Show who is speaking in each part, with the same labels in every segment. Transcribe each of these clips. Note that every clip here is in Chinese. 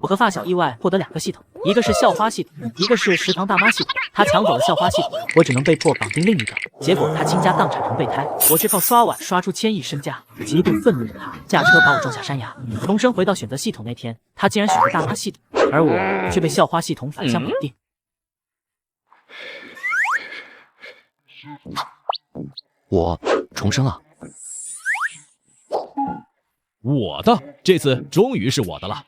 Speaker 1: 我和发小意外获得2个系统，一个是校花系统，一个是食堂大妈系统。他抢走了校花系统，我只能被迫绑定另一个。结果他倾家荡产成备胎，我却靠刷碗刷出千亿身价。极度愤怒的他驾车把我撞下山崖。重生回到选择系统那天，他竟然选择大妈系统，而我却被校花系统反向绑定。
Speaker 2: 我重生了。
Speaker 3: 我的，这次终于是我的了。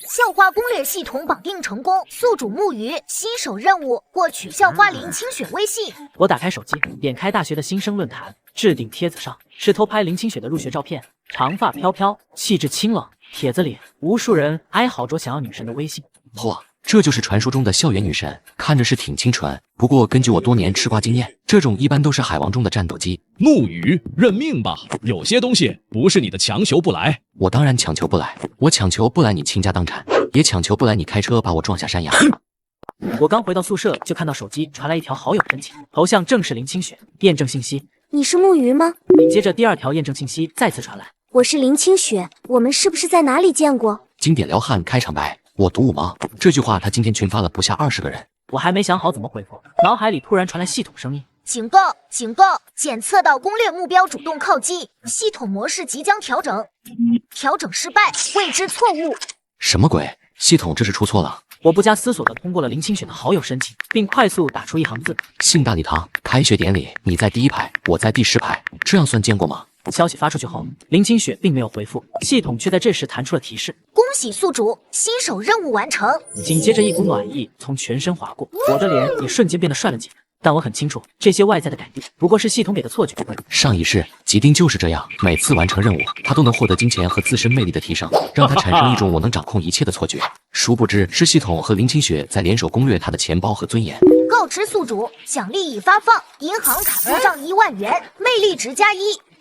Speaker 4: 校花攻略系统绑定成功，宿主木鱼新手任务获取校花林清雪微信。
Speaker 1: 我打开手机，点开大学的新生论坛，置顶帖子上是偷拍林清雪的入学照片，长发飘飘，气质清冷。帖子里无数人哀嚎着想要女神的微信。
Speaker 2: 嚯，这就是传说中的校园女神，看着是挺清纯。不过根据我多年吃瓜经验，这种一般都是海王中的战斗机。
Speaker 3: 木鱼，认命吧，有些东西不是你的强求不来。
Speaker 2: 我当然强求不来，我强求不来你倾家荡产，也强求不来你开车把我撞下山崖。
Speaker 1: 我刚回到宿舍，就看到手机传来一条好友申请，头像正是林清雪，验证信息。
Speaker 5: 你是木鱼吗？
Speaker 1: 接着第2条验证信息再次传来，
Speaker 5: 我是林清雪，我们是不是在哪里见过？
Speaker 2: 经典撩汉开场白，我独舞吗？这句话他今天群发了不下20个人。
Speaker 1: 我还没想好怎么回复，脑海里突然传来系统声音：
Speaker 4: 警告！警告！检测到攻略目标主动靠近，系统模式即将调整，调整失败，未知错误。
Speaker 2: 什么鬼？系统这是出错了。
Speaker 1: 我不加思索地通过了林清雪的好友申请，并快速打出1行字：
Speaker 2: 信大礼堂，开学典礼你在第1排，我在第10排，这样算见过吗？
Speaker 1: 消息发出去后，林清雪并没有回复，系统却在这时弹出了提示：
Speaker 4: 恭喜宿主，新手任务完成。
Speaker 1: 紧接着一股暖意从全身划过，我的脸也瞬间变得帅了几分。但我很清楚，这些外在的改变不过是系统给的错觉。
Speaker 2: 上一世吉丁就是这样，每次完成任务，他都能获得金钱和自身魅力的提升，让他产生一种我能掌控一切的错觉。殊不知是系统和林清雪在联手攻略他的钱包和尊严。
Speaker 4: 告知宿主，奖励已发放，银行卡入账1万元，魅力值+1。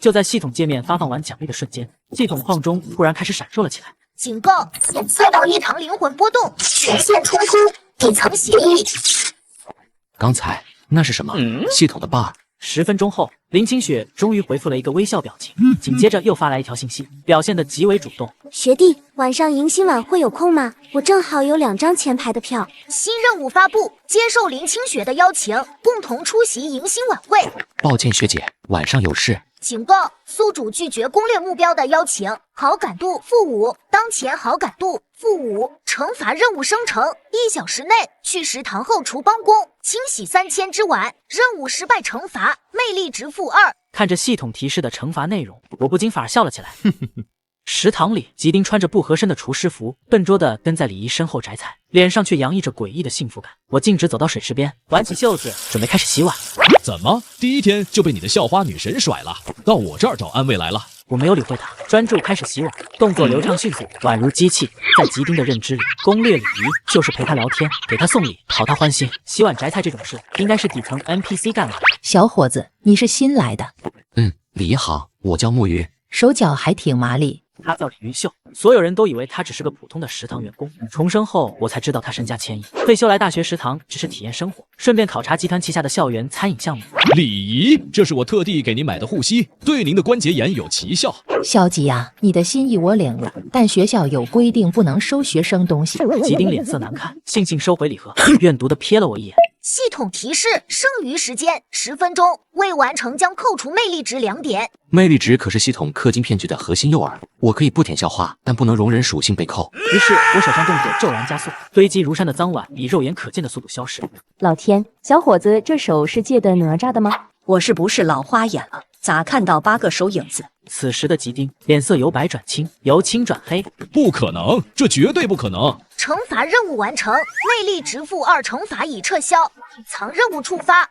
Speaker 1: 就在系统界面发放完奖励的瞬间，系统框中突然开始闪烁了起来。
Speaker 4: 警告！检测到异常灵魂波动，权限冲突，底层协议。
Speaker 2: 刚才那是什么？系统的 bug。
Speaker 1: 10分钟后，林清雪终于回复了一个微笑表情，紧接着又发来一条信息，表现得极为主动。
Speaker 5: 学弟，晚上迎新晚会有空吗？我正好有2张前排的票。
Speaker 4: 新任务发布，接受林清雪的邀请，共同出席迎新晚会。
Speaker 2: 抱歉学姐，晚上有事。
Speaker 4: 警告！宿主拒绝攻略目标的邀请，好感度-5，当前好感度-5，惩罚任务生成1小时内去食堂后厨帮工清洗3000只碗，任务失败惩罚魅力值-2。
Speaker 1: 看着系统提示的惩罚内容，我不禁反而笑了起来。食堂里，吉丁穿着不合身的厨师服，笨拙地跟在李姨身后摘菜，脸上却洋溢着诡异的幸福感。我径直走到水池边，挽起袖子，准备开始洗碗。
Speaker 3: 怎么第1天就被你的校花女神甩了？到我这儿找安慰来了？
Speaker 1: 我没有理会他，专注开始洗碗，动作流畅迅速，宛如机器。在吉丁的认知里，攻略礼仪就是陪他聊天，给他送礼，讨他欢心。洗碗摘菜这种事，应该是底层 NPC 干的。
Speaker 6: 小伙子，你是新来的？
Speaker 2: 李姨好，我叫木鱼，
Speaker 6: 手脚还挺麻利。
Speaker 1: 他叫李云秀，所有人都以为他只是个普通的食堂员工。重生后，我才知道他身家千亿。退休来大学食堂只是体验生活，顺便考察集团旗下的校园餐饮项目。
Speaker 3: 礼仪，这是我特地给您买的护膝，对您的关节炎有奇效。
Speaker 6: 小吉呀，你的心意我领了，但学校有规定不能收学生东西。
Speaker 1: 吉丁脸色难看，悻悻收回礼盒，怨毒的瞥了我一眼。
Speaker 4: 系统提示：剩余时间10分钟，未完成将扣除魅力值2点。
Speaker 2: 魅力值可是系统氪金骗局的核心诱饵，我可以不舔校花，但不能容忍属性被扣。
Speaker 1: 于是我手上动作骤然加速，堆积如山的脏碗以肉眼可见的速度消失。
Speaker 7: 老天，小伙子，这手是借的哪吒的吗？
Speaker 8: 我是不是老花眼了？咋看到8个手影子？
Speaker 1: 此时的吉丁脸色由白转青，由青转黑。
Speaker 3: 不可能，这绝对不可能！
Speaker 4: 惩罚任务完成，魅力值-2，惩罚已撤销，隐藏任务触发。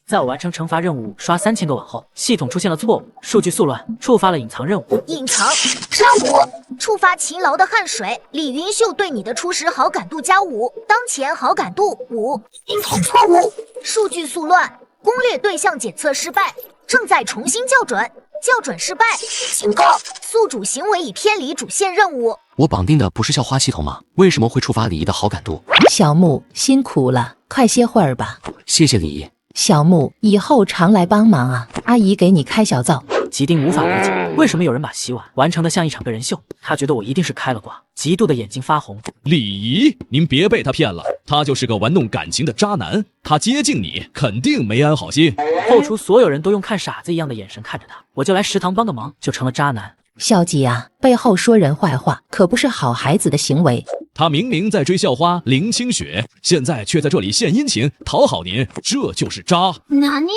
Speaker 1: 在我完成惩罚任务刷3000个碗后，系统出现了错误，数据速乱，触发了隐藏任务。
Speaker 4: 隐藏任务触发勤劳的汗水，李云秀对你的初始好感度+5，当前好感度5，系统错误，数据速乱，攻略对象检测失败，正在重新校准，校准失败。警告：宿主行为已偏离主线任务。
Speaker 2: 我绑定的不是校花系统吗？为什么会触发李姨的好感度？
Speaker 6: 小木辛苦了，快歇会儿吧。
Speaker 2: 谢谢李姨。
Speaker 6: 小木，以后常来帮忙啊，阿姨给你开小灶。
Speaker 1: 吉丁无法理解为什么有人把洗碗完成的像一场个人秀，他觉得我一定是开了挂，极度的眼睛发红。
Speaker 3: 李姨，您别被他骗了，他就是个玩弄感情的渣男，他接近你肯定没安好心。
Speaker 1: 后厨所有人都用看傻子一样的眼神看着他，我就来食堂帮个忙，就成了渣男。
Speaker 6: 小吉啊，背后说人坏话可不是好孩子的行为。
Speaker 3: 他明明在追校花林清雪，现在却在这里献殷勤讨好您，这就是渣。
Speaker 4: 哪里？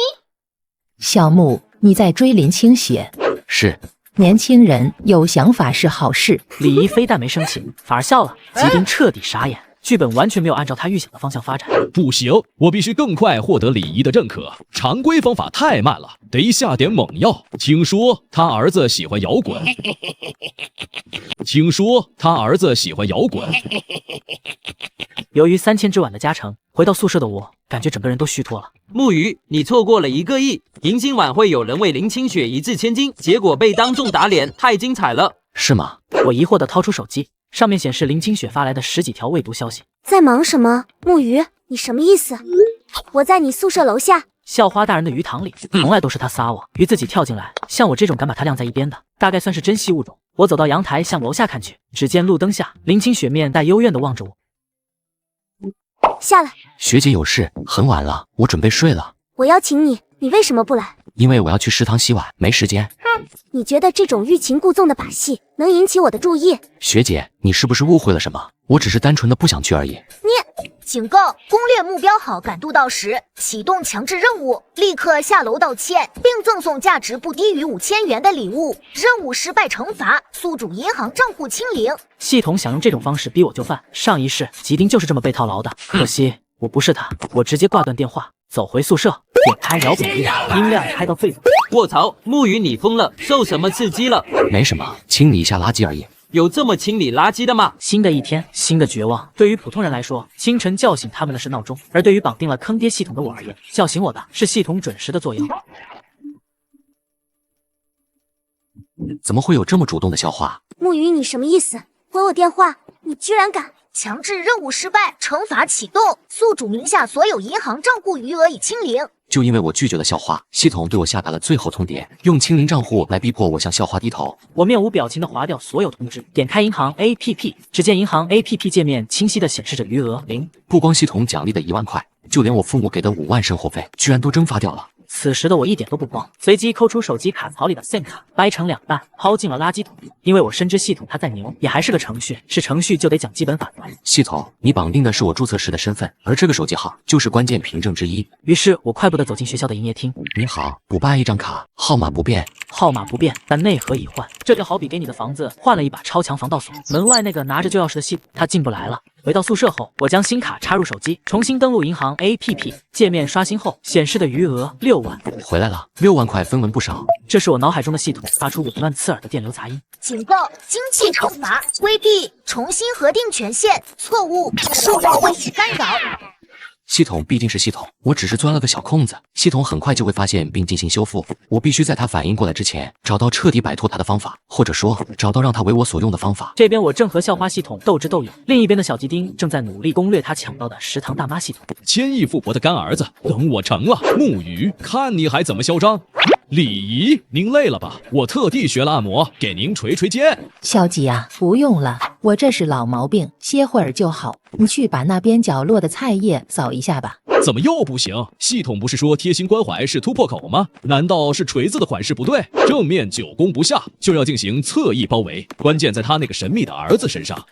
Speaker 6: 小木，你在追林清雪？
Speaker 2: 是。
Speaker 6: 年轻人有想法是好事。
Speaker 1: 李姨非但没生气，反而笑了。吉丁彻底傻眼，剧本完全没有按照他预想的方向发展。
Speaker 3: 不行，我必须更快获得李姨的认可，常规方法太慢了，得下点猛药。听说他儿子喜欢摇滚。
Speaker 1: 由于3000只碗的加成，回到宿舍的我感觉整个人都虚脱了。
Speaker 9: 木鱼，你错过了1个亿！迎新晚会有人为林清雪一掷千金，结果被当众打脸，太精彩了。
Speaker 2: 是吗？
Speaker 1: 我疑惑地掏出手机，上面显示林清雪发来的10几条未读消息。
Speaker 5: 在忙什么？木鱼，你什么意思？我在你宿舍楼下。
Speaker 1: 校花大人的鱼塘里，从来都是他撒网，鱼自己跳进来。像我这种敢把他晾在一边的，大概算是珍稀物种。我走到阳台，向楼下看去，只见路灯下，林清雪面带幽怨地望着我。
Speaker 5: 下来。
Speaker 2: 学姐有事，很晚了，我准备睡了。
Speaker 5: 我邀请你，你为什么不来？
Speaker 2: 因为我要去食堂洗碗，没时间。
Speaker 5: 你觉得这种欲擒故纵的把戏能引起我的注意？
Speaker 2: 学姐，你是不是误会了什么？我只是单纯的不想去而已。
Speaker 4: 警告！攻略目标好感度到10，启动强制任务，立刻下楼道歉，并赠送价值不低于5000元的礼物。任务失败惩罚，宿主银行账户清零。
Speaker 1: 系统想用这种方式逼我就范，上一世吉丁就是这么被套牢的。可惜我不是他，我直接挂断电话，走回宿舍，点开摇滚乐，音量开到最大。
Speaker 9: 卧槽，木鱼你疯了，受什么刺激了？
Speaker 2: 没什么，清理一下垃圾而已。
Speaker 9: 有这么清理垃圾的吗？
Speaker 1: 新的一天，新的绝望。对于普通人来说，清晨叫醒他们的是闹钟；而对于绑定了坑爹系统的我而言，叫醒我的是系统准时的作用。
Speaker 2: 怎么会有这么主动的校花？
Speaker 5: 木鱼，你什么意思？回我电话！你居然敢！
Speaker 4: 强制任务失败，惩罚启动，宿主名下所有银行账户余额已清零。
Speaker 2: 就因为我拒绝了校花，系统对我下达了最后通牒，用清零账户来逼迫我向校花低头。
Speaker 1: 我面无表情地划掉所有通知，点开银行 APP， 只见银行 APP 界面清晰地显示着余额0。
Speaker 2: 不光系统奖励的1万块，就连我父母给的5万生活费，居然都蒸发掉了。
Speaker 1: 此时的我一点都不慌，随即抠出手机卡槽里的 SIM 卡，掰成2半，抛进了垃圾桶。因为我深知系统它再牛，也还是个程序，是程序就得讲基本法则。
Speaker 2: 系统，你绑定的是我注册时的身份，而这个手机号就是关键凭证之一。
Speaker 1: 于是我快步地走进学校的营业厅。
Speaker 2: 你好，补办一张卡，号码不变。
Speaker 1: 号码不变，但内核已换。这就好比给你的房子换了一把超强防盗锁，门外那个拿着旧钥匙的系统，他进不来了。回到宿舍后，我将新卡插入手机，重新登录银行 APP， 界面刷新后显示的余额6万。
Speaker 2: 回来了，6万块分文不少。
Speaker 1: 这是我脑海中的系统发出紊乱刺耳的电流杂音。
Speaker 4: 警告：经济惩罚，规避，重新核定权限，错误，受到会议干扰。
Speaker 2: 系统毕竟是系统，我只是钻了个小空子，系统很快就会发现并进行修复。我必须在它反应过来之前，找到彻底摆脱它的方法，或者说找到让它为我所用的方法。
Speaker 1: 这边我正和校花系统斗智斗勇，另一边的小吉丁正在努力攻略他抢到的食堂大妈系统。
Speaker 3: 千亿富婆的干儿子，等我成了。木鱼，看你还怎么嚣张！李姨，您累了吧？我特地学了按摩，给您捶捶肩。
Speaker 6: 小吉啊，不用了，我这是老毛病，歇会儿就好。你去把那边角落的菜叶扫一下吧。
Speaker 3: 怎么又不行？系统不是说贴心关怀是突破口吗？难道是锤子的款式不对？正面久攻不下，就要进行侧翼包围，关键在他那个神秘的儿子身上。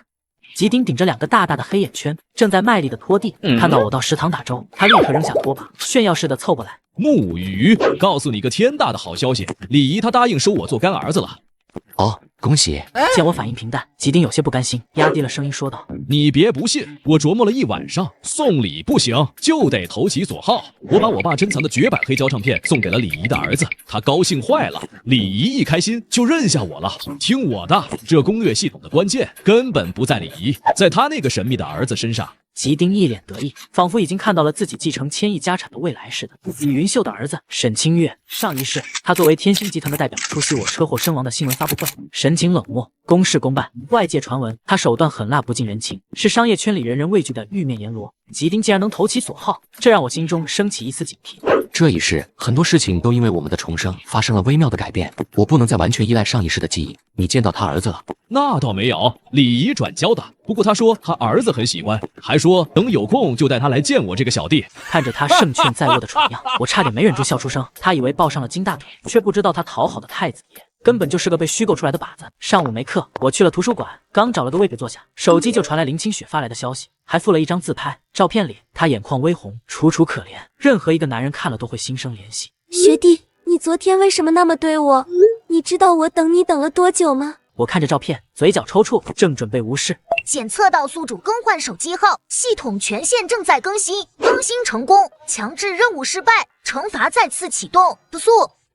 Speaker 1: 吉丁顶着2个大大的黑眼圈，正在卖力的拖地。看到我到食堂打粥，他立刻扔下拖把，炫耀似的凑过来。
Speaker 3: 木鱼，告诉你个天大的好消息，李姨她答应收我做干儿子了。
Speaker 2: 哦，恭喜！
Speaker 1: 见我反应平淡，吉丁有些不甘心，压低了声音说道：“
Speaker 3: 你别不信，我琢磨了一晚上，送礼不行，就得投其所好。我把我爸珍藏的绝版黑胶唱片送给了李姨的儿子，他高兴坏了。李姨一开心就认下我了。听我的，这攻略系统的关键根本不在李姨，在他那个神秘的儿子身上。”
Speaker 1: 吉丁一脸得意，仿佛已经看到了自己继承1000亿家产的未来似的。李云秀的儿子沈清月，上一世他作为天星集团的代表出席我车祸身亡的新闻发布会，神情冷漠，公事公办。外界传闻他手段狠辣不近人情，是商业圈里人人畏惧的玉面阎罗。吉丁竟然能投其所好，这让我心中升起一丝警惕。
Speaker 2: 这一世，很多事情都因为我们的重生发生了微妙的改变。我不能再完全依赖上一世的记忆。你见到他儿子了？
Speaker 3: 那倒没有，李姨转交的。不过他说他儿子很喜欢，还说等有空就带他来见我这个小弟。
Speaker 1: 看着他胜券在握的蠢样，我差点没忍住笑出声。他以为抱上了金大腿，却不知道他讨好的太子爷根本就是个被虚构出来的靶子。上午没课，我去了图书馆，刚找了个位置坐下，手机就传来林清雪发来的消息，还附了一张自拍。照片里她眼眶微红，楚楚可怜，任何一个男人看了都会心生怜惜。
Speaker 5: 学弟，你昨天为什么那么对我？你知道我等你等了多久吗？
Speaker 1: 我看着照片，嘴角抽搐，正准备无视，
Speaker 4: 检测到宿主更换手机号，系统权限正在更新，更新成功，强制任务失败，惩罚再次启动，不速。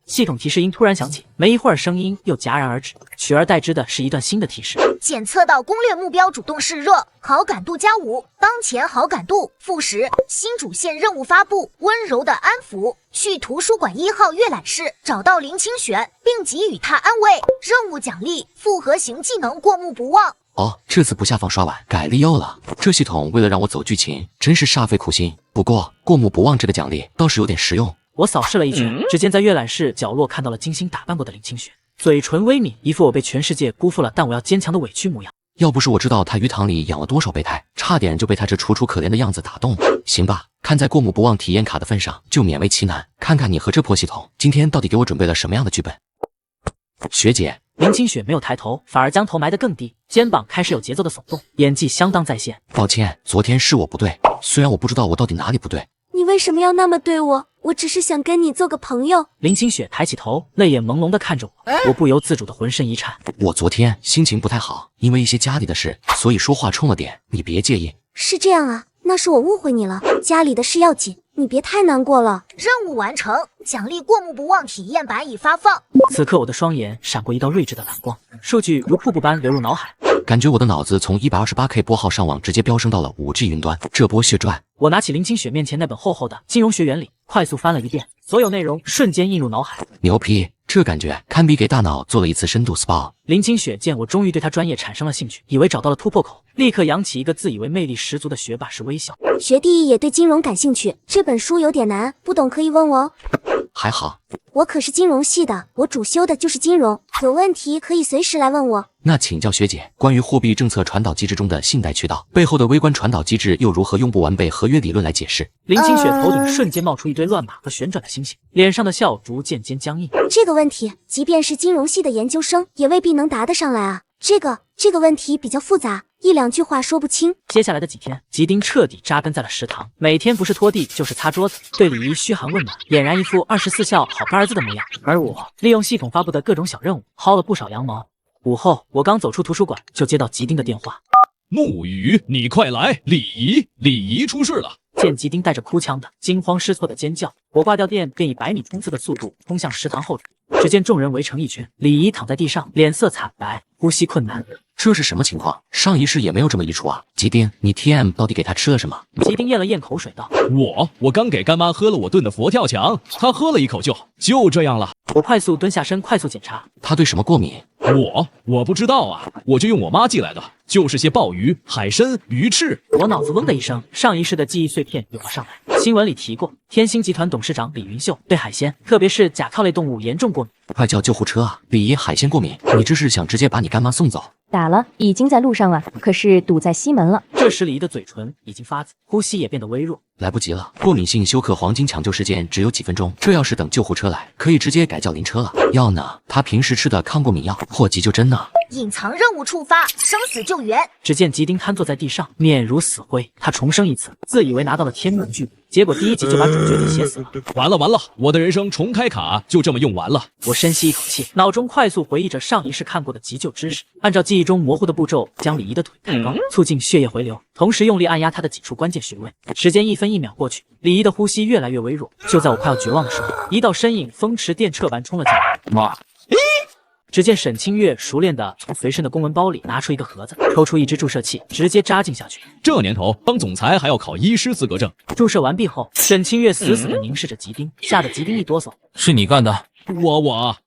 Speaker 1: 系统提示音突然响起，没一会儿声音又戛然而止，取而代之的是一段新的提示。
Speaker 4: 检测到攻略目标主动示热，好感度+5，当前好感度-10，新主线任务发布，温柔的安抚，去图书馆1号阅览室找到林清雪，并给予她安慰，任务奖励复合型技能过目不忘。
Speaker 2: 哦，这次不下放刷碗，改利诱了。这系统为了让我走剧情，真是煞费苦心。不过过目不忘这个奖励倒是有点实用。
Speaker 1: 我扫视了一圈，只见在阅览室角落看到了精心打扮过的林清雪，嘴唇微抿，一副我被全世界辜负了，但我要坚强的委屈模样。
Speaker 2: 要不是我知道他鱼塘里养了多少备胎，差点就被他这楚楚可怜的样子打动了。行吧，看在过目不忘体验卡的份上，就勉为其难，看看你和这破系统今天到底给我准备了什么样的剧本。学姐，
Speaker 1: 林清雪没有抬头，反而将头埋得更低，肩膀开始有节奏的耸动，演技相当在线。
Speaker 2: 抱歉，昨天是我不对，虽然我不知道我到底哪里不对。
Speaker 5: 你为什么要那么对我？我只是想跟你做个朋友。
Speaker 1: 林清雪抬起头，泪眼朦胧地看着我，我不由自主的浑身一颤。
Speaker 2: 我昨天心情不太好，因为一些家里的事，所以说话冲了点，你别介意。
Speaker 5: 是这样啊，那是我误会你了，家里的事要紧，你别太难过了。
Speaker 4: 任务完成，奖励过目不忘体验版已发放。
Speaker 1: 此刻我的双眼闪过一道睿智的蓝光，数据如瀑布般流入脑海，
Speaker 2: 感觉我的脑子从 128K 拨号上网直接飙升到了 5G 云端，这波血赚。
Speaker 1: 我拿起林清雪面前那本厚厚的《金融学原理》，快速翻了一遍，所有内容瞬间映入脑海。
Speaker 2: 牛批，这感觉堪比给大脑做了一次深度 SPA。
Speaker 1: 林清雪见我终于对她专业产生了兴趣，以为找到了突破口，立刻扬起一个自以为魅力十足的学霸式微笑。
Speaker 5: 学弟也对金融感兴趣，这本书有点难，不懂可以问我哦。
Speaker 2: 还好，
Speaker 5: 我可是金融系的，我主修的就是金融，有问题可以随时来问我。
Speaker 2: 那请教学姐，关于货币政策传导机制中的信贷渠道背后的微观传导机制，又如何用不完备合约理论来解释？
Speaker 1: 林清雪头顶瞬间冒出一堆乱码和旋转的星星，脸上的笑逐渐间僵硬。
Speaker 5: 这个问题，即便是金融系的研究生也未必能答得上来啊。这个问题比较复杂，一两句话说不清。
Speaker 1: 接下来的几天，吉丁彻底扎根在了食堂，每天不是拖地就是擦桌子，对礼仪嘘寒问暖，俨然一副24孝好干儿子的模样。而我利用系统发布的各种小任务，薅了不少羊毛。午后，我刚走出图书馆，就接到吉丁的电话。
Speaker 3: 木鱼，你快来！李仪出事了！
Speaker 1: 见吉丁带着哭腔的惊慌失措的尖叫，我挂掉电，便以100米冲刺的速度冲向食堂后厨。只见众人围成一圈，李仪躺在地上，脸色惨白，呼吸困难。
Speaker 2: 这是什么情况？上一世也没有这么一出啊！吉丁，你 TM 到底给他吃了什么？
Speaker 1: 吉丁咽了咽口水道：
Speaker 3: 我刚给干妈喝了我炖的佛跳墙，她喝了一口就这样了。
Speaker 1: 我快速蹲下身，快速检查，
Speaker 2: 他对什么过敏？
Speaker 3: 我不知道啊，我就用我妈寄来的，就是些鲍鱼、海参、鱼翅。
Speaker 1: 我脑子嗡的一声，上一世的记忆碎片涌了上来。新闻里提过，天星集团董事长李云秀对海鲜，特别是甲壳类动物严重过敏。
Speaker 2: 快叫救护车啊！李姨海鲜过敏，你这是想直接把你干妈送走？
Speaker 7: 打了，已经在路上了，可是堵在西门了。
Speaker 1: 这时李姨的嘴唇已经发紫，呼吸也变得微弱。
Speaker 2: 来不及了，过敏性休克黄金抢救时间只有几分钟，这要是等救护车来，可以直接改叫灵车了。药呢？他平时吃的抗过敏药或急救针呢？
Speaker 4: 隐藏任务触发，生死救援。
Speaker 1: 只见吉丁瘫坐在地上，面如死灰。他重生一次，自以为拿到了天命巨补，结果第一集就把主角给写死了。
Speaker 3: 完了，我的人生重开卡就这么用完了。
Speaker 1: 我深吸一口气，脑中快速回忆着上一世看过的急救知识，按照记忆中模糊的步骤，将李姨的腿抬高，促进血液回流，同时用力按压她的几处关键穴位。时间1分1秒过去，李姨的呼吸越来越微弱。就在我快要绝望的时候，一道身影风驰电掣般冲了进来。
Speaker 3: 妈！
Speaker 1: 只见沈清月熟练地从随身的公文包里拿出一个盒子，抽出一支注射器，直接扎进下去。
Speaker 3: 这年头，当总裁还要考医师资格证。
Speaker 1: 注射完毕后，沈清月死死地凝视着吉丁，吓得吉丁一哆嗦。
Speaker 10: 是你干的？
Speaker 3: 我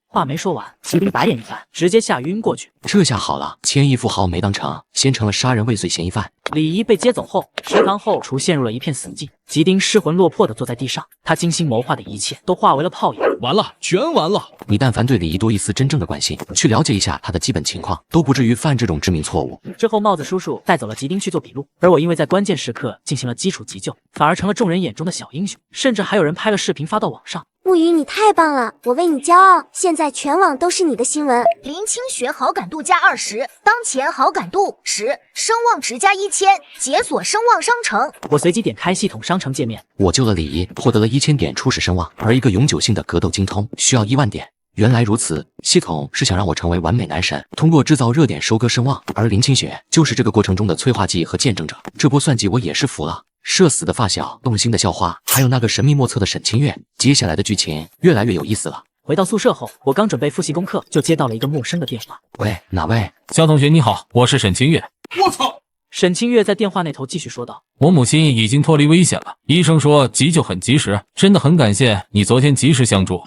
Speaker 1: 话没说完，吉丁白眼一翻，直接吓晕过去。
Speaker 2: 这下好了，千亿富豪没当成，先成了杀人未遂嫌疑犯。
Speaker 1: 李怡被接走后，食堂后厨陷入了一片死寂。吉丁失魂落魄地坐在地上，他精心谋划的一切都化为了泡影。
Speaker 3: 完了，全完了！
Speaker 2: 你但凡对李怡多一丝真正的关心，去了解一下他的基本情况，都不至于犯这种致命错误。
Speaker 1: 之后，帽子叔叔带走了吉丁去做笔录，而我因为在关键时刻进行了基础急救，反而成了众人眼中的小英雄，甚至还有人拍了视频发到网上。
Speaker 5: 木鱼，你太棒了，我为你骄傲。现在全网都是你的新闻。
Speaker 4: 林清雪好感度加20，当前好感度10，声望值加1000，解锁声望商城。
Speaker 1: 我随即点开系统商城界面，
Speaker 2: 我救了李怡，获得了1000点初始声望，而一个永久性的格斗精通需要1万点。原来如此，系统是想让我成为完美男神，通过制造热点收割声望，而林清雪就是这个过程中的催化剂和见证者。这波算计我也是服了。社死的发小，动心的校花，还有那个神秘莫测的沈清月，接下来的剧情越来越有意思了。
Speaker 1: 回到宿舍后，我刚准备复习功课，就接到了一个陌生的电话。
Speaker 2: 喂，哪位？
Speaker 10: 肖同学你好，我是沈清月。
Speaker 3: 我操！
Speaker 1: 沈清月在电话那头继续说道：“
Speaker 10: 我母亲已经脱离危险了，医生说急救很及时，真的很感谢你昨天及时相助。”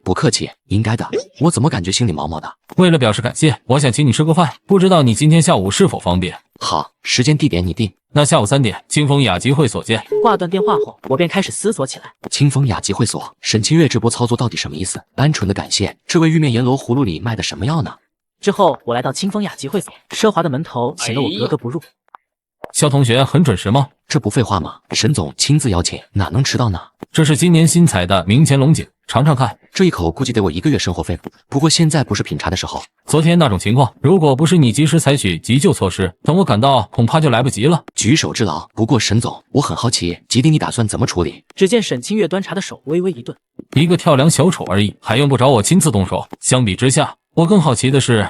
Speaker 2: 不客气，应该的。我怎么感觉心里毛毛的？
Speaker 10: 为了表示感谢，我想请你吃个饭，不知道你今天下午是否方便？
Speaker 2: 好，时间地点你定。
Speaker 10: 那下午3点，清风雅集会所见。
Speaker 1: 挂断电话后，我便开始思索起来。
Speaker 2: 清风雅集会所，沈清月这波操作到底什么意思？单纯的感谢，这位玉面阎罗葫芦里卖的什么药呢？
Speaker 1: 之后，我来到清风雅集会所，奢华的门头显得我格格不入。
Speaker 10: 肖同学很准时吗？
Speaker 2: 这不废话吗？沈总亲自邀请，哪能迟到呢？
Speaker 10: 这是今年新采的明前龙井，尝尝看。
Speaker 2: 这一口估计得我1个月生活费了。不过现在不是品茶的时候。
Speaker 10: 昨天那种情况，如果不是你及时采取急救措施，等我赶到，恐怕就来不及了。
Speaker 2: 举手之劳。不过沈总，我很好奇，吉丁你打算怎么处理？
Speaker 1: 只见沈清月端茶的手微微一顿，
Speaker 10: 一个跳梁小丑而已，还用不着我亲自动手。相比之下，我更好奇的是，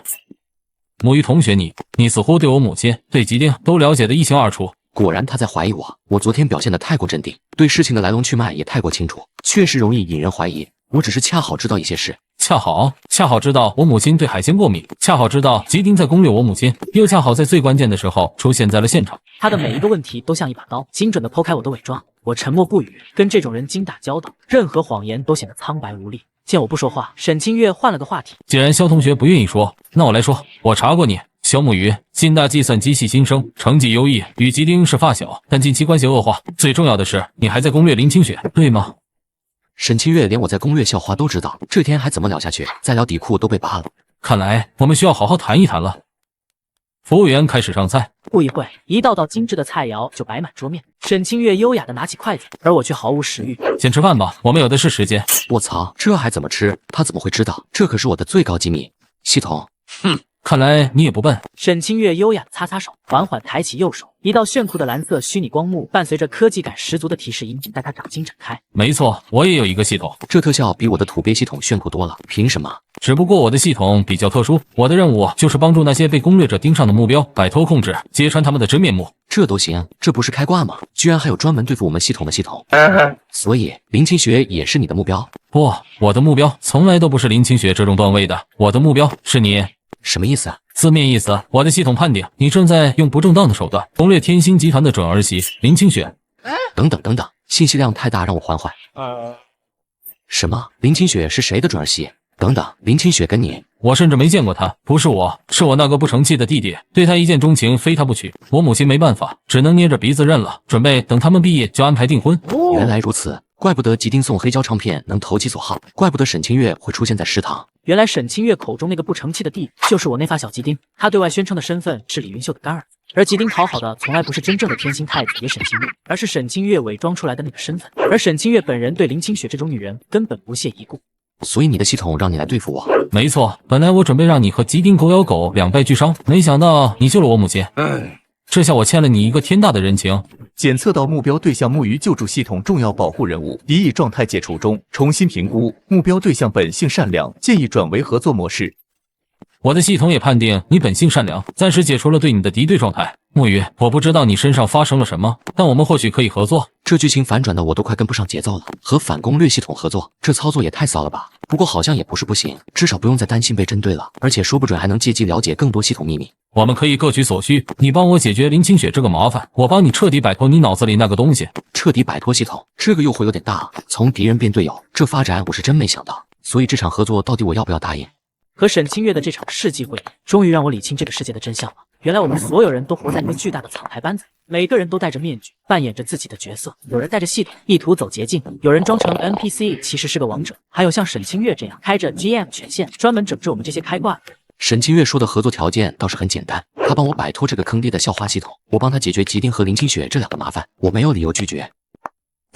Speaker 10: 木鱼同学你似乎对我母亲、对吉丁都了解得一清二楚。
Speaker 2: 果然他在怀疑我。我昨天表现得太过镇定，对事情的来龙去脉也太过清楚，确实容易引人怀疑。我只是恰好知道一些事，
Speaker 10: 恰好知道我母亲对海鲜过敏，恰好知道吉丁在攻略我母亲，又恰好在最关键的时候出现在了现场。
Speaker 1: 他的每一个问题都像一把刀，精准地剖开我的伪装。我沉默不语，跟这种人精打交道，任何谎言都显得苍白无力。见我不说话，沈清月换了个话题。
Speaker 10: 既然肖同学不愿意说，那我来说。我查过你，肖木鱼，近大计算机系新生，成绩优异，与吉丁是发小，但近期关系恶化。最重要的是，你还在攻略林清雪，对吗？
Speaker 2: 沈清月连我在攻略校花都知道，这天还怎么聊下去？再聊底裤都被扒了。
Speaker 10: 看来我们需要好好谈一谈了。服务员开始上菜，
Speaker 1: 不一会，一道道精致的菜肴就摆满桌面。沈清月优雅地拿起筷子，而我却毫无食欲。
Speaker 10: 先吃饭吧，我们有的是时间。
Speaker 2: 我操，这还怎么吃？他怎么会知道？这可是我的最高机密。系统，
Speaker 10: 看来你也不笨。
Speaker 1: 沈清月优雅地擦擦手，缓缓抬起右手，一道炫酷的蓝色虚拟光幕伴随着科技感十足的提示音在她掌心展开。
Speaker 10: 没错，我也有一个系统，
Speaker 2: 这特效比我的土鳖系统炫酷多了。凭什么？
Speaker 10: 只不过我的系统比较特殊，我的任务就是帮助那些被攻略者盯上的目标摆脱控制，揭穿他们的真面目。
Speaker 2: 这都行？这不是开挂吗？居然还有专门对付我们系统的系统。所以林清雪也是你的目标？
Speaker 10: 不，我的目标从来都不是林清雪这种段位的，我的目标是你。
Speaker 2: 什么意思？
Speaker 10: 字面意思，我的系统判定你正在用不正当的手段攻略天星集团的准儿媳林清雪。
Speaker 2: 等等，信息量太大，让我缓缓。什么？林清雪是谁的准儿媳？等等，林清雪跟你……
Speaker 10: 我甚至没见过她，不是我，是我那个不成器的弟弟，对她一见钟情，非她不娶。我母亲没办法，只能捏着鼻子认了，准备等他们毕业就安排订婚。
Speaker 2: 原来如此，怪不得吉丁送黑胶唱片能投其所好，怪不得沈清月会出现在食堂。
Speaker 1: 原来沈清月口中那个不成器的弟弟，就是我那发小吉丁。他对外宣称的身份是李云秀的干儿子，而吉丁讨好的从来不是真正的天星太子爷沈清月，而是沈清月伪装出来的那个身份。而沈清月本人对林清雪这种女人根本不屑一顾。
Speaker 2: 所以你的系统让你来对付我？
Speaker 10: 没错，本来我准备让你和吉丁狗咬狗，两败俱伤，没想到你救了我母亲。这下我欠了你一个天大的人情。
Speaker 11: 检测到目标对象木鱼救助系统重要保护人物，敌意状态解除中，重新评估目标对象本性善良，建议转为合作模式。
Speaker 10: 我的系统也判定你本性善良，暂时解除了对你的敌对状态。木鱼，我不知道你身上发生了什么，但我们或许可以合作。
Speaker 2: 这剧情反转的我都快跟不上节奏了。和反攻略系统合作，这操作也太骚了吧？不过好像也不是不行，至少不用再担心被针对了，而且说不准还能借机了解更多系统秘密。
Speaker 10: 我们可以各取所需，你帮我解决林清雪这个麻烦，我帮你彻底摆脱你脑子里那个东西。
Speaker 2: 彻底摆脱系统，这个诱惑有点大。从敌人变队友，这发展我是真没想到。所以这场合作到底我要不要答应？
Speaker 1: 和沈清月的这场世纪会议，终于让我理清这个世界的真相了。原来我们所有人都活在一个巨大的草台班子，每个人都戴着面具，扮演着自己的角色。有人带着系统，意图走捷径；有人装成 NPC， 其实是个王者；还有像沈清月这样开着 GM 权限，专门整治我们这些开挂。
Speaker 2: 沈清月说的合作条件倒是很简单，他帮我摆脱这个坑爹的校花系统，我帮他解决吉丁和林清雪这两个麻烦，我没有理由拒绝。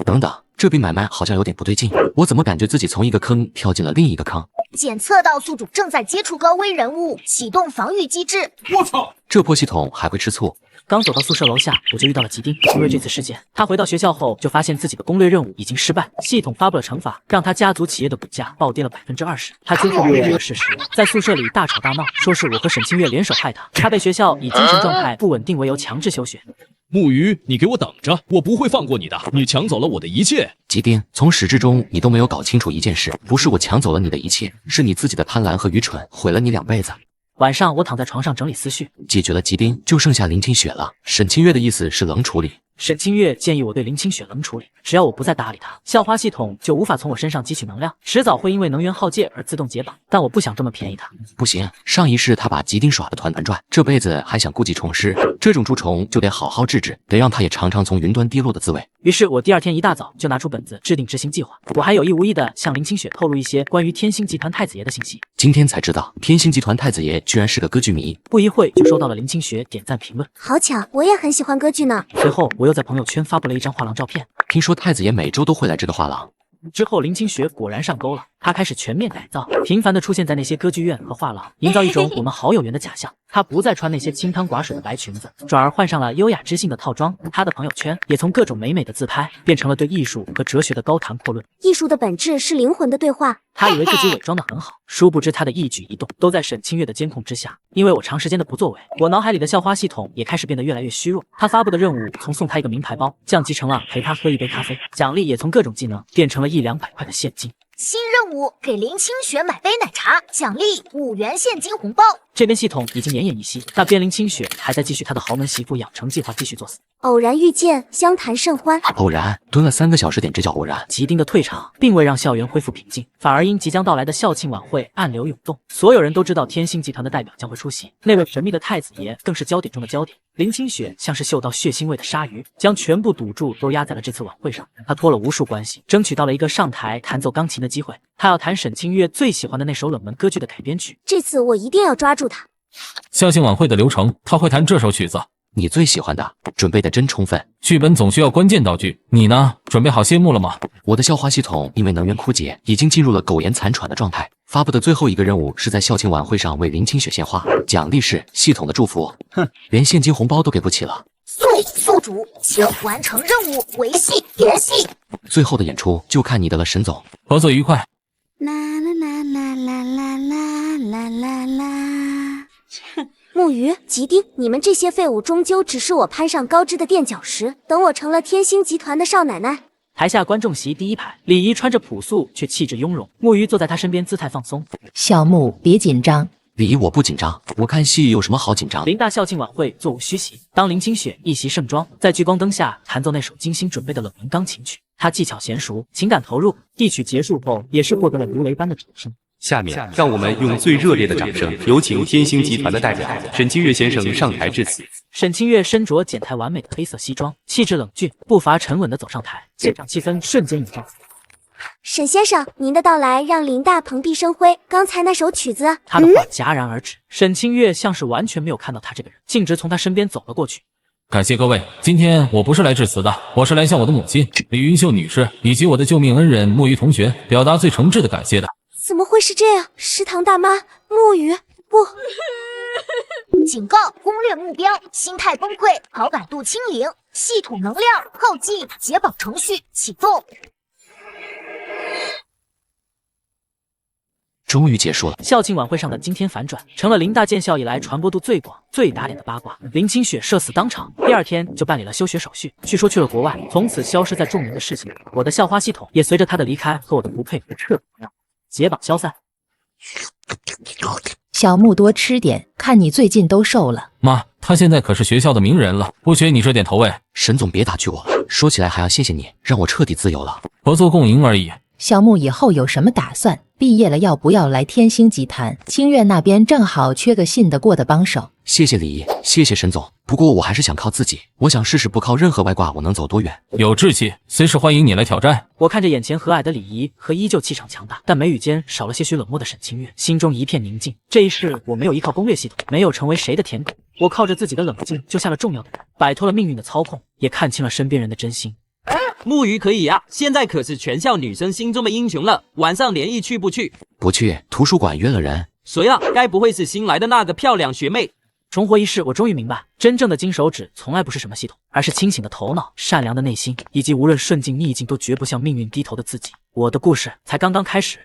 Speaker 2: 等等，这笔买卖好像有点不对劲，我怎么感觉自己从一个坑跳进了另一个坑？
Speaker 4: 检测到宿主正在接触高危人物，启动防御机制。
Speaker 3: 我操，
Speaker 2: 这破系统还会吃醋？
Speaker 1: 刚走到宿舍楼下，我就遇到了吉丁。因为这次事件，他回到学校后就发现自己的攻略任务已经失败，系统发布了惩罚，让他家族企业的股价暴跌了20%。他最后面对了事实，在宿舍里大吵大闹，说是我和沈清月联手害他。他被学校以精神状态不稳定为由强制休学。
Speaker 3: 木鱼，你给我等着，我不会放过你的！你抢走了我的一切。
Speaker 2: 吉丁，从始至终你都没有搞清楚一件事，不是我抢走了你的一切，是你自己的贪婪和愚蠢毁了你2辈子。
Speaker 1: 晚上我躺在床上整理思绪，
Speaker 2: 解决了吉丁，就剩下林清雪了。沈清月的意思是冷处理。
Speaker 1: 沈清月建议我对林清雪冷处理，只要我不再搭理她，校花系统就无法从我身上汲取能量，迟早会因为能源耗尽而自动解绑。但我不想这么便宜她。
Speaker 2: 不行，上一世他把吉丁耍得团团转，这辈子还想故技重施，这种蛀虫就得好好治治，得让他也尝尝从云端跌落的滋味。
Speaker 1: 于是我第2天一大早就拿出本子制定执行计划，我还有意无意的向林清雪透露一些关于天星集团太子爷的信息。
Speaker 2: 今天才知道，天星集团太子爷居然是个歌剧迷。
Speaker 1: 不一会就收到了林清雪点赞评论，
Speaker 5: 好巧，我也很喜欢歌剧呢。
Speaker 1: 随后我又在朋友圈发布了一张画廊照片，
Speaker 2: 听说太子爷每周都会来这个画廊。
Speaker 1: 之后林清雪果然上钩了，她开始全面改造，频繁地出现在那些歌剧院和画廊，营造一种我们好有缘的假象。她不再穿那些清汤寡水的白裙子，转而换上了优雅知性的套装。她的朋友圈也从各种美美的自拍变成了对艺术和哲学的高谈阔论。
Speaker 5: 艺术的本质是灵魂的对话。
Speaker 1: 她以为自己伪装得很好，殊不知她的一举一动都在沈清月的监控之下。因为我长时间的不作为，我脑海里的校花系统也开始变得越来越虚弱。她发布的任务从送她一个名牌包降级成了陪她喝一杯咖啡，奖励也从各种技能变成了100-200块的现金。
Speaker 4: 新任务，给林清雪买杯奶茶，奖励5元现金红包。
Speaker 1: 这边系统已经奄奄一息，那边林清雪还在继续她的豪门媳妇养成计划，继续作死。
Speaker 5: 偶然遇见，相谈甚欢。
Speaker 2: 偶然蹲了3个小时点，这叫偶然。
Speaker 1: 吉丁的退场并未让校园恢复平静，反而因即将到来的校庆晚会暗流涌动。所有人都知道天星集团的代表将会出席，那位神秘的太子爷更是焦点中的焦点。林清雪像是嗅到血腥味的鲨鱼，将全部赌注都压在了这次晚会上。她托了无数关系，争取到了一个上台弹奏钢琴的机会。她要弹沈清月最喜欢的那首冷门歌剧的改编曲。
Speaker 5: 这次我一定要抓住他。
Speaker 10: 校庆晚会的流程，他会弹这首曲子。
Speaker 2: 你最喜欢的，准备的真充分。
Speaker 10: 剧本总需要关键道具，你呢？准备好谢幕了吗？
Speaker 2: 我的校花系统因为能源枯竭，已经进入了苟延残喘的状态。发布的最后一个任务是在校庆晚会上为林清雪献花，奖励是系统的祝福。哼，连现金红包都给不起了。
Speaker 4: 宿主，请完成任务，维系联系。
Speaker 2: 最后的演出就看你的了，沈总。
Speaker 10: 合作愉快。
Speaker 5: 啦啦啦啦啦啦啦啦啦啦。木鱼、吉丁，你们这些废物终究只是我攀上高枝的垫脚石。等我成了天星集团的少奶奶。
Speaker 1: 台下观众席第1排，李怡穿着朴素却气质雍容，木鱼坐在她身边，姿态放松。
Speaker 6: 小木，别紧张。
Speaker 2: 李怡，我不紧张，我看戏有什么好紧张？
Speaker 1: 林大校庆晚会座无虚席，当林清雪一袭盛装，在聚光灯下弹奏那首精心准备的冷门钢琴曲，她技巧娴熟，情感投入。一曲结束后，也是获得了如雷般的掌声。
Speaker 12: 下面，让我们用最热烈的掌声，有请天星集团的代表沈清月先生上台致辞。
Speaker 1: 沈清月身着剪裁完美的黑色西装，气质冷峻，步伐沉稳地走上台，现场气氛瞬间营造。
Speaker 5: 沈先生，您的到来让林大蓬荜生辉。刚才那首曲子，
Speaker 1: 他的话戛然而止。沈清月像是完全没有看到他这个人，径直从他身边走了过去。
Speaker 10: 感谢各位，今天我不是来致辞的，我是来向我的母亲李云秀女士以及我的救命恩人木鱼同学表达最诚挚的感谢的。
Speaker 5: 怎么会是这样？食堂大妈，木鱼，不。
Speaker 4: 警告：攻略目标，心态崩溃，好感度清零，系统能量耗尽，解绑程序启动。
Speaker 2: 终于结束了。
Speaker 1: 校庆晚会上的惊天反转，成了林大建校以来传播度最广、最打脸的八卦。林清雪社死当场，第2天就办理了休学手续，据说去了国外，从此消失在众人的视线。我的校花系统也随着她的离开和我的不配合彻底解绑消散。
Speaker 6: 小木多吃点，看你最近都瘦了。
Speaker 10: 妈，他现在可是学校的名人了，不缺你这点投喂。
Speaker 2: 沈总别打击我了，说起来还要谢谢你，让我彻底自由了。
Speaker 10: 合作共赢而已。
Speaker 6: 小木以后有什么打算？毕业了要不要来天星集团？清苑那边正好缺个信得过的帮手。
Speaker 2: 谢谢李姨，谢谢沈总。不过我还是想靠自己，我想试试不靠任何外挂我能走多远。
Speaker 10: 有志气，随时欢迎你来挑战。
Speaker 1: 我看着眼前和蔼的李姨和依旧气场强大，但眉宇间少了些许冷漠的沈清月，心中一片宁静。这一世我没有依靠攻略系统，没有成为谁的舔狗，我靠着自己的冷静救下了重要的人，摆脱了命运的操控，也看清了身边人的真心。
Speaker 9: 木鱼可以呀，现在可是全校女生心中的英雄了。晚上联谊去不去？
Speaker 2: 不去，图书馆约了人。
Speaker 9: 谁啊？该不会是新来的那个漂亮学妹？
Speaker 1: 重活一世，我终于明白，真正的金手指从来不是什么系统，而是清醒的头脑、善良的内心，以及无论顺境逆境都绝不向命运低头的自己。我的故事才刚刚开始。